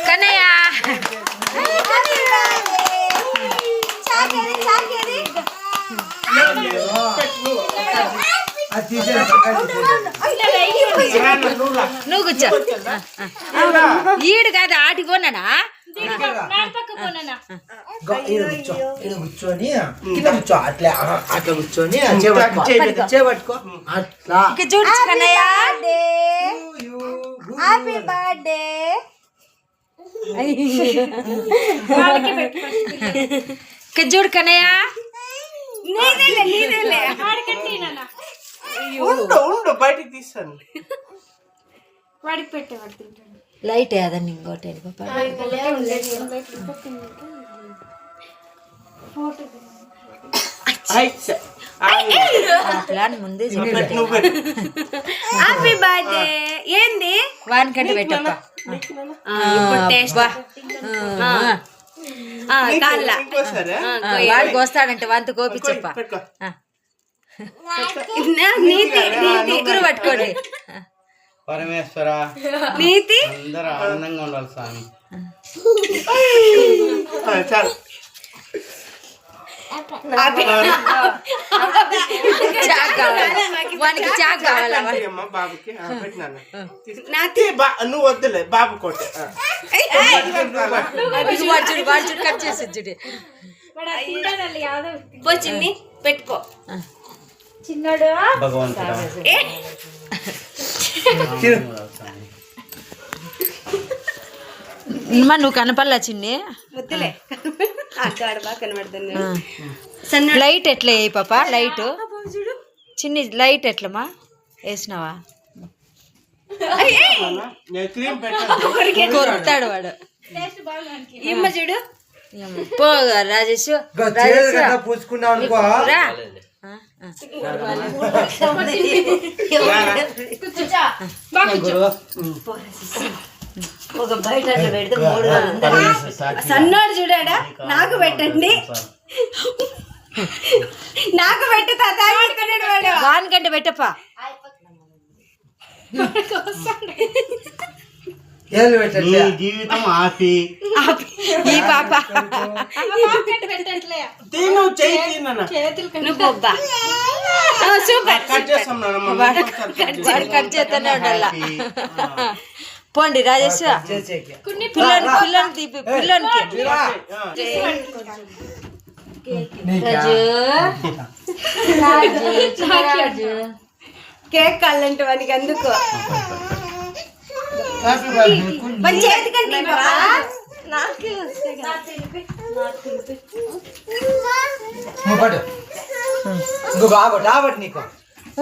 కన్నయ్య నువ్వు కూర్చో. ఈడు కాదు ఆటికి పోనా కూర్చొని కింద కూర్చో. అట్లా అట్లా కూర్చొని చేపట్టుకో. అట్లా చూడు కన్నయ్య. Happy birthday. చూడు కన్నయ్య. ఉండు బయటికి తీస్తాను. వాడికి పెట్టేవాడు తింటాడు. లైట్ ఏదన్నా ఇంకోటి ప్లాన్ ముందే హ్యాపీ బర్త్డే. ఏంది వానికంటే పెట్టప్ప. వాడికి వస్తాడంటే వంత కోపి చెప్ప. ముగ్గురు పట్టుకోండి. పరమేశ్వర నీతి అందరూ ఆనందంగా ఉండాలి స్వామి. వానికి చా కావాలా బాబుకి నువ్వు వద్దులే బాబు కొట్టు. వాడు కట్ చేసి చూడు. చిన్ని పెట్టుకో. చిన్నడు భగవంతుడా నువ్వు కనపల్లా చిన్ని. వద్దులే కనబడుతుంది. లైట్ ఎట్లా వేయి పాప. లైట్ చిన్ని లైట్ ఎట్లమ్మా వేసినావా? కొరుకుతాడు వాడు. ఇమ్మ చూడు. పో రాజేష్. పూసుకున్నావు అనుకో. ఒక బయట పెడితే మూడు సన్నోడు చూడాడా. నాకు పెట్టండి. నాకు పెట్టు తాత. వానికంటే పెట్టప్పా. జీవితం ఆపి ఈ పాప కట్ చేస్తూనే ఉండాల. పోండి రాజేష్. పిల్లని తీపి పిల్లోనికి. కేక్ కావాలంటే వానికి అందుకు చేతికంటే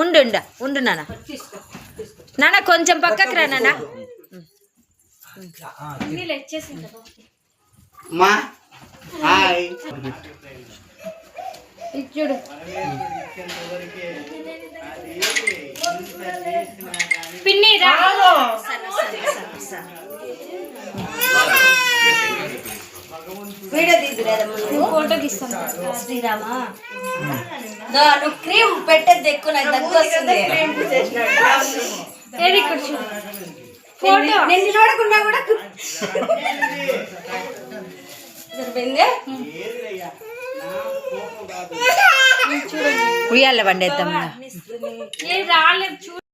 ఉండు ఉండు నాన్న. నాన్న కొంచెం పక్కకి రా నాన్న. చూడు పిన్ని వీడియో తీసుకురా. ఫోటో తీస్తాను. శ్రీరామా నువ్వు క్రీమ్ పెట్టేది ఎక్కువ నాకు దగ్గు వస్తుంది. ఫోటో నేను చూడకుండా కూడా ఉయ్యాల బండి వేద్దాం. రాలేదు.